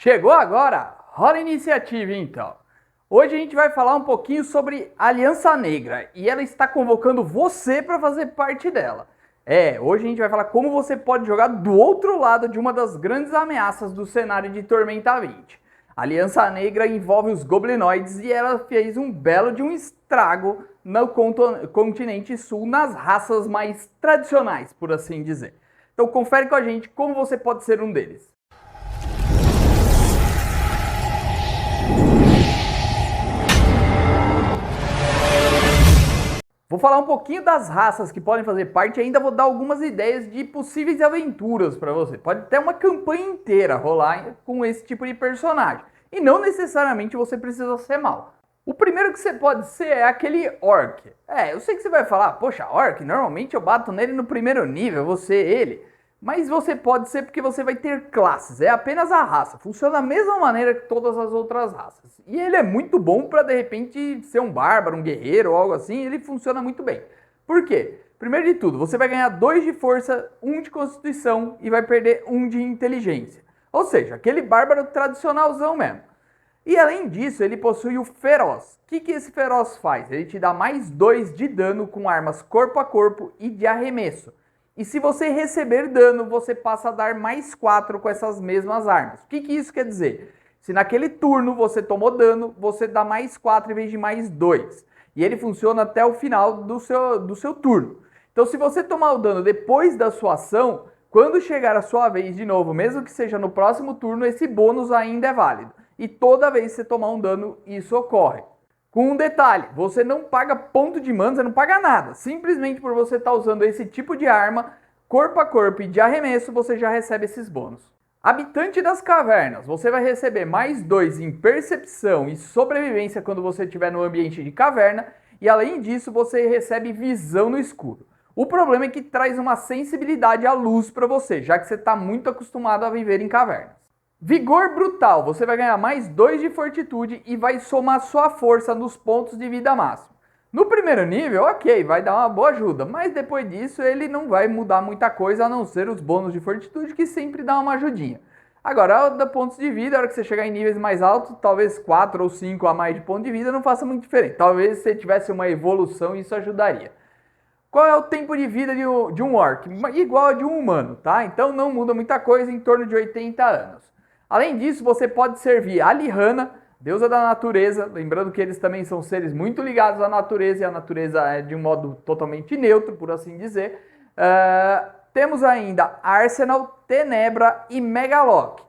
Chegou agora? Rola a iniciativa então. Hoje a gente vai falar um pouquinho sobre Aliança Negra e ela está convocando você para fazer parte dela. Hoje a gente vai falar como você pode jogar do outro lado de uma das grandes ameaças do cenário de Tormenta 20. A Aliança Negra envolve os goblinoides e ela fez um belo de um estrago no continente sul nas raças mais tradicionais, por assim dizer. Então confere com a gente como você pode ser um deles. Vou falar um pouquinho das raças que podem fazer parte e ainda vou dar algumas ideias de possíveis aventuras para você. Pode até uma campanha inteira rolar com esse tipo de personagem. E não necessariamente você precisa ser mal. O primeiro que você pode ser é aquele Orc. Eu sei que você vai falar, poxa, Orc, normalmente eu bato nele no primeiro nível, vou ser ele. Mas você pode ser porque você vai ter classes, é apenas a raça. Funciona da mesma maneira que todas as outras raças. E ele é muito bom para, de repente, ser um bárbaro, um guerreiro ou algo assim, ele funciona muito bem. Por quê? Primeiro de tudo, você vai ganhar 2 de força, 1 de constituição e vai perder 1 de inteligência. Ou seja, aquele bárbaro tradicionalzão mesmo. E além disso, ele possui o Feroz. O que esse Feroz faz? Ele te dá mais 2 de dano com armas corpo a corpo e de arremesso. E se você receber dano, você passa a dar mais 4 com essas mesmas armas. O que isso quer dizer? Se naquele turno você tomou dano, você dá mais 4 em vez de mais 2. E ele funciona até o final do seu turno. Então se você tomar o dano depois da sua ação, quando chegar a sua vez de novo, mesmo que seja no próximo turno, esse bônus ainda é válido. E toda vez que você tomar um dano, isso ocorre. Com um detalhe, você não paga ponto de mana, você não paga nada. Simplesmente por você estar usando esse tipo de arma, corpo a corpo e de arremesso, você já recebe esses bônus. Habitante das cavernas, você vai receber mais 2 em percepção e sobrevivência quando você estiver no ambiente de caverna. E além disso, você recebe visão no escuro. O problema é que traz uma sensibilidade à luz para você, já que você está muito acostumado a viver em cavernas. Vigor brutal, você vai ganhar mais 2 de fortitude e vai somar sua força nos pontos de vida máximo. No primeiro nível, ok, vai dar uma boa ajuda, mas depois disso ele não vai mudar muita coisa a não ser os bônus de fortitude que sempre dá uma ajudinha. Agora, da pontos de vida, a hora que você chegar em níveis mais altos, talvez 4 ou 5 a mais de ponto de vida não faça muito diferente. Talvez se você tivesse uma evolução isso ajudaria. Qual é o tempo de vida de um Orc? Igual a de um humano, tá? Então não muda muita coisa, em torno de 80 anos. Além disso, você pode servir a Lihana, deusa da natureza, lembrando que eles também são seres muito ligados à natureza, e a natureza é de um modo totalmente neutro, por assim dizer. Temos ainda Arsenal, Tenebra e Megalock.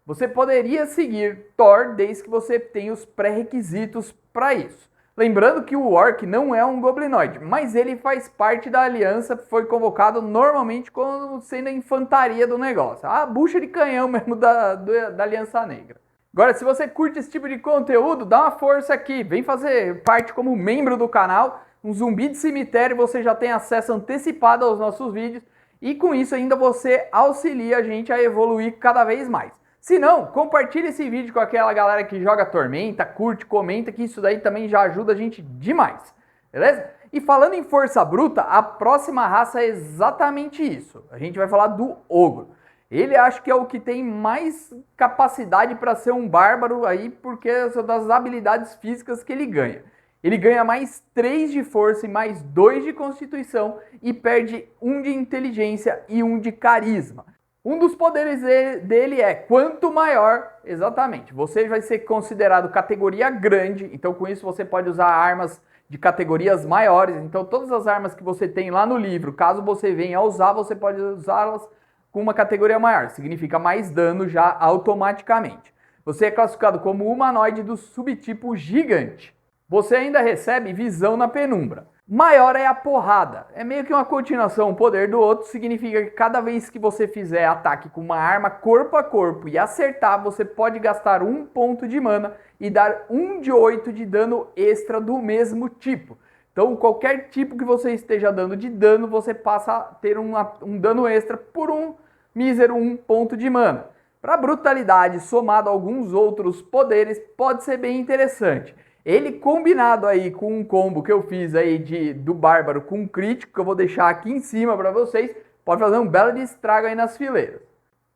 Você poderia seguir Thor desde que você tenha os pré-requisitos para isso. Lembrando que o Orc não é um goblinoide, mas ele faz parte da aliança, foi convocado normalmente como sendo a infantaria do negócio. A bucha de canhão mesmo da Aliança Negra. Agora, se você curte esse tipo de conteúdo, dá uma força aqui. Vem fazer parte como membro do canal. Um zumbi de cemitério, você já tem acesso antecipado aos nossos vídeos. E com isso ainda você auxilia a gente a evoluir cada vez mais. Se não, compartilhe esse vídeo com aquela galera que joga Tormenta, curte, comenta, que isso daí também já ajuda a gente demais, beleza? E falando em força bruta, a próxima raça é exatamente isso. A gente vai falar do Ogro. Ele acho que é o que tem mais capacidade para ser um bárbaro aí, porque são das habilidades físicas que ele ganha. Ele ganha mais 3 de força e mais 2 de constituição e perde 1 de inteligência e 1 de carisma. Um dos poderes dele é quanto maior, exatamente, você vai ser considerado categoria grande, então com isso você pode usar armas de categorias maiores, então todas as armas que você tem lá no livro, caso você venha a usar, você pode usá-las com uma categoria maior, significa mais dano já automaticamente. Você é classificado como humanoide do subtipo gigante. Você ainda recebe visão na penumbra. Maior é a porrada. É meio que uma continuação, um poder do outro. Significa que cada vez que você fizer ataque com uma arma corpo a corpo e acertar, você pode gastar 1 ponto de mana e dar 1 de 8 de dano extra do mesmo tipo. Então qualquer tipo que você esteja dando de dano, você passa a ter um dano extra por um mísero 1 ponto de mana. Para brutalidade, somado a alguns outros poderes, pode ser bem interessante. Ele combinado aí com um combo que eu fiz aí do Bárbaro com crítico, que eu vou deixar aqui em cima para vocês, pode fazer um belo de estrago aí nas fileiras.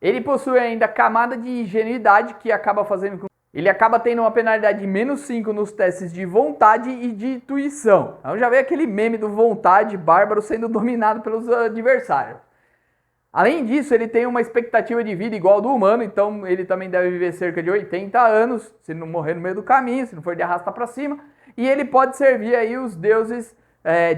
Ele possui ainda camada de ingenuidade que acaba fazendo com... Ele acaba tendo uma penalidade de -5 nos testes de vontade e de intuição. Então já veio aquele meme do vontade bárbaro sendo dominado pelos adversários. Além disso, ele tem uma expectativa de vida igual ao do humano, então ele também deve viver cerca de 80 anos, se não morrer no meio do caminho, se não for de arrasta para cima. E ele pode servir aí os deuses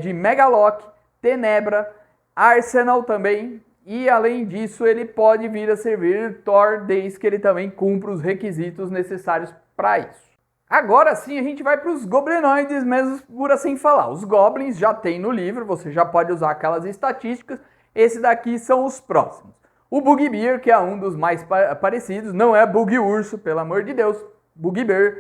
de Megaloc, Tenebra, Arsenal também. E além disso, ele pode vir a servir Thor, desde que ele também cumpra os requisitos necessários para isso. Agora sim a gente vai para os goblinoides mesmo, por assim falar. Os goblins já tem no livro, você já pode usar aquelas estatísticas. Esses daqui são os próximos. O Bugbear, que é um dos mais parecidos, não é Bug Urso, pelo amor de Deus. Bugbear,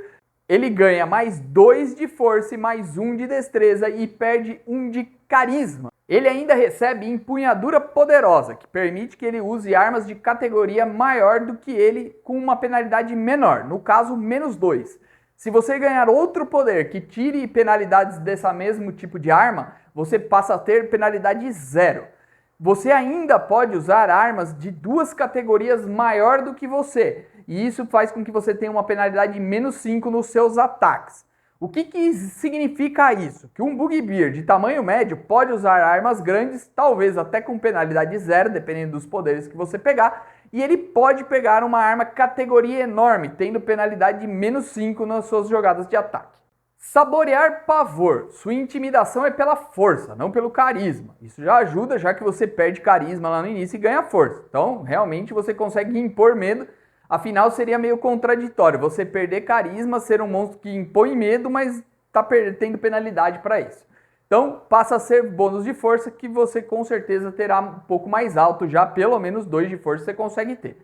ele ganha mais 2 de força e mais 1 de destreza e perde 1 de carisma. Ele ainda recebe empunhadura poderosa, que permite que ele use armas de categoria maior do que ele com uma penalidade menor, no caso, -2. Se você ganhar outro poder que tire penalidades desse mesmo tipo de arma, você passa a ter penalidade 0. Você ainda pode usar armas de 2 categorias maior do que você, e isso faz com que você tenha uma penalidade de -5 nos seus ataques. O que significa isso? Que um Bugbear de tamanho médio pode usar armas grandes, talvez até com penalidade 0, dependendo dos poderes que você pegar, e ele pode pegar uma arma categoria enorme, tendo penalidade de -5 nas suas jogadas de ataque. Saborear pavor. Sua intimidação é pela força, não pelo carisma. Isso já ajuda, já que você perde carisma lá no início e ganha força. Então, realmente você consegue impor medo. Afinal, seria meio contraditório você perder carisma, ser um monstro que impõe medo, mas está tendo penalidade para isso. Então, passa a ser bônus de força que você com certeza terá um pouco mais alto, já pelo menos 2 de força você consegue ter.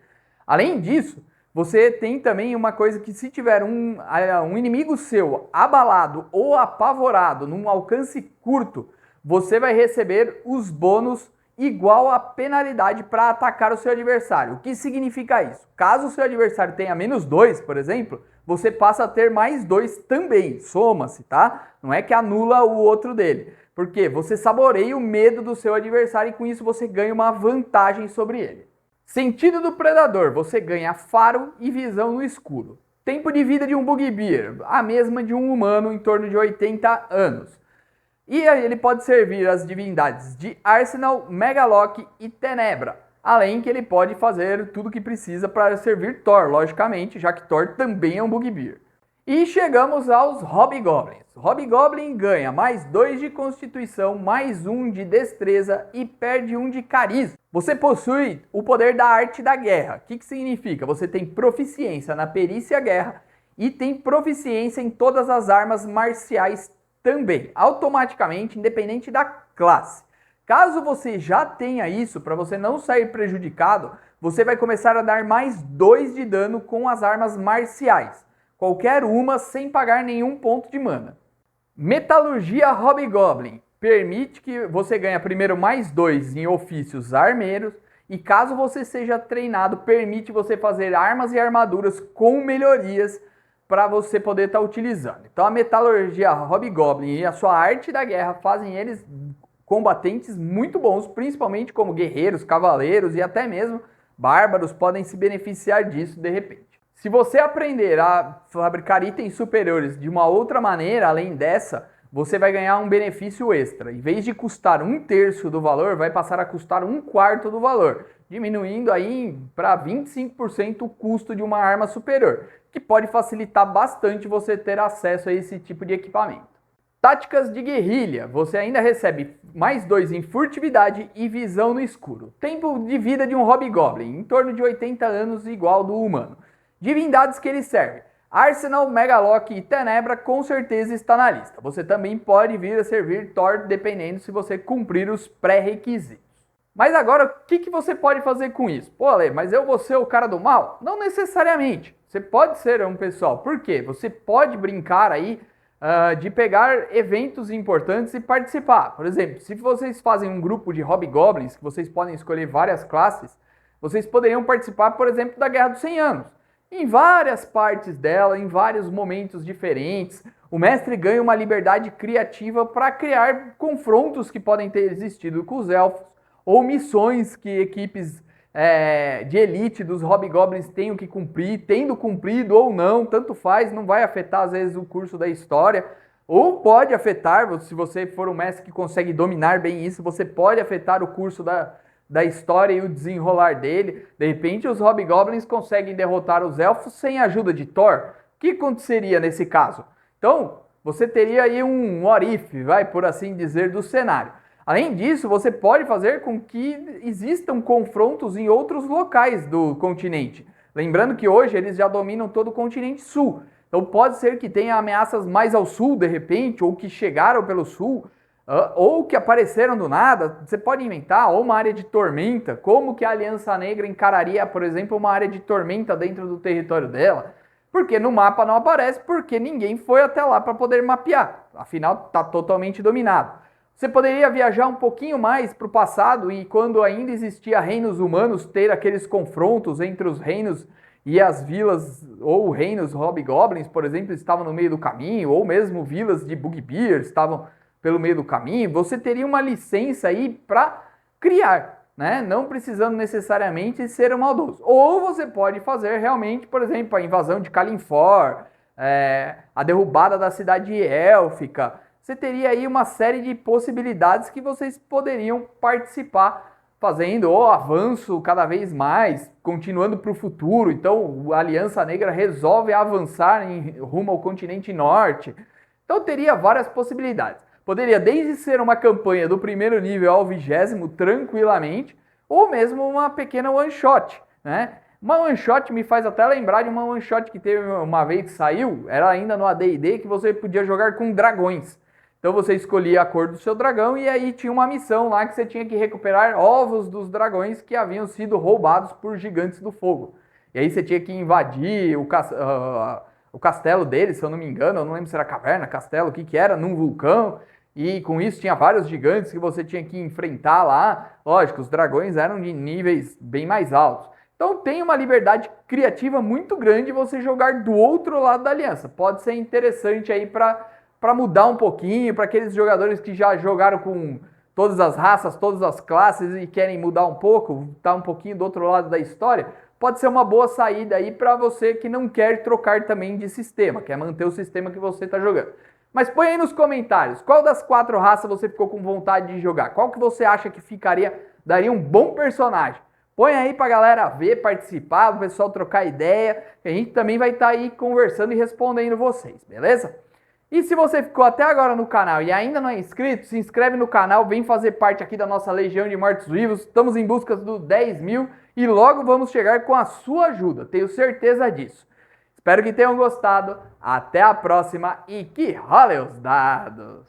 Além disso, você tem também uma coisa que se tiver um inimigo seu abalado ou apavorado num alcance curto, você vai receber os bônus igual a penalidade para atacar o seu adversário. O que significa isso? Caso o seu adversário tenha -2, por exemplo, você passa a ter mais 2 também. Soma-se, tá? Não é que anula o outro dele. Porque você saboreia o medo do seu adversário e com isso você ganha uma vantagem sobre ele. Sentido do predador. Você ganha faro e visão no escuro. Tempo de vida de um Bugbear. A mesma de um humano, em torno de 80 anos. E aí ele pode servir as divindades de Arsenal, Megaloc e Tenebra. Além que ele pode fazer tudo o que precisa para servir Thor, logicamente, já que Thor também é um Bugbear. E chegamos aos Hobgoblins. Hobgoblin ganha mais 2 de constituição, mais 1 de destreza e perde 1 de carisma. Você possui o poder da arte da guerra. O que significa? Você tem proficiência na perícia guerra e tem proficiência em todas as armas marciais também, automaticamente, independente da classe. Caso você já tenha isso, para você não sair prejudicado, você vai começar a dar mais 2 de dano com as armas marciais. Qualquer uma sem pagar nenhum ponto de mana. Metalurgia Hobgoblin. Permite que você ganhe primeiro mais 2 em ofícios armeiros. E caso você seja treinado, permite você fazer armas e armaduras com melhorias para você poder estar utilizando. Então a metalurgia Hobgoblin e a sua arte da guerra fazem eles combatentes muito bons, principalmente como guerreiros, cavaleiros e até mesmo bárbaros podem se beneficiar disso de repente. Se você aprender a fabricar itens superiores de uma outra maneira, além dessa, você vai ganhar um benefício extra. Em vez de custar 1/3 do valor, vai passar a custar 1/4 do valor, diminuindo aí para 25% o custo de uma arma superior, que pode facilitar bastante você ter acesso a esse tipo de equipamento. Táticas de guerrilha. Você ainda recebe mais 2 em furtividade e visão no escuro. Tempo de vida de um Hobgoblin, em torno de 80 anos, igual ao do humano. Divindades que ele serve. Arsenal, Megaloc e Tenebra com certeza está na lista. Você também pode vir a servir Thor, dependendo se você cumprir os pré-requisitos. Mas agora, o que você pode fazer com isso? Pô, Ale, mas eu vou ser o cara do mal? Não necessariamente. Você pode ser um pessoal. Por quê? Você pode brincar aí de pegar eventos importantes e participar. Por exemplo, se vocês fazem um grupo de Hobgoblins, que vocês podem escolher várias classes, vocês poderiam participar, por exemplo, da Guerra dos 100 Anos. Em várias partes dela, em vários momentos diferentes, o mestre ganha uma liberdade criativa para criar confrontos que podem ter existido com os elfos, ou missões que equipes de elite dos Hobgoblins tenham que cumprir, tendo cumprido ou não, tanto faz, não vai afetar às vezes o curso da história, ou pode afetar, se você for um mestre que consegue dominar bem isso, você pode afetar o curso da história e o desenrolar dele. De repente os Hobgoblins conseguem derrotar os elfos sem a ajuda de Thor. O que aconteceria nesse caso? Então, você teria aí um what if, por assim dizer, do cenário. Além disso, você pode fazer com que existam confrontos em outros locais do continente. Lembrando que hoje eles já dominam todo o continente sul. Então pode ser que tenha ameaças mais ao sul de repente, ou que chegaram pelo sul, ou que apareceram do nada. Você pode inventar, ou uma área de tormenta. Como que a Aliança Negra encararia, por exemplo, uma área de tormenta dentro do território dela? Porque no mapa não aparece, porque ninguém foi até lá para poder mapear. Afinal, está totalmente dominado. Você poderia viajar um pouquinho mais para o passado e quando ainda existia reinos humanos, ter aqueles confrontos entre os reinos e as vilas, ou reinos Hobgoblins, por exemplo, estavam no meio do caminho, ou mesmo vilas de Bugbear estavam pelo meio do caminho. Você teria uma licença aí para criar, né? Não precisando necessariamente ser um maldoso. Ou você pode fazer realmente, por exemplo, a invasão de Kalimfor, a derrubada da cidade élfica. Você teria aí uma série de possibilidades que vocês poderiam participar fazendo o avanço cada vez mais, continuando para o futuro. Então a Aliança Negra resolve avançar rumo ao continente norte. Então teria várias possibilidades. Poderia desde ser uma campanha do primeiro nível ao 20º tranquilamente, ou mesmo uma pequena one shot, né? Uma one shot me faz até lembrar de uma one shot que teve uma vez que saiu, era ainda no AD&D, que você podia jogar com dragões. Então você escolhia a cor do seu dragão e aí tinha uma missão lá que você tinha que recuperar ovos dos dragões que haviam sido roubados por gigantes do fogo. E aí você tinha que invadir o castelo deles, se eu não me engano, eu não lembro se era caverna, castelo, o que era, num vulcão. E com isso tinha vários gigantes que você tinha que enfrentar lá. Lógico, os dragões eram de níveis bem mais altos. Então tem uma liberdade criativa muito grande você jogar do outro lado da aliança. Pode ser interessante aí para mudar um pouquinho, para aqueles jogadores que já jogaram com todas as raças, todas as classes e querem mudar um pouco, tá um pouquinho do outro lado da história, pode ser uma boa saída aí para você que não quer trocar também de sistema, quer manter o sistema que você está jogando. Mas põe aí nos comentários, qual das 4 raças você ficou com vontade de jogar? Qual que você acha que daria um bom personagem? Põe aí pra galera ver, participar, o pessoal trocar ideia, a gente também vai estar aí conversando e respondendo vocês, beleza? E se você ficou até agora no canal e ainda não é inscrito, se inscreve no canal, vem fazer parte aqui da nossa Legião de Mortos-Vivos. Estamos em busca dos 10 mil e logo vamos chegar com a sua ajuda, tenho certeza disso. Espero que tenham gostado, até a próxima e que rolem os dados!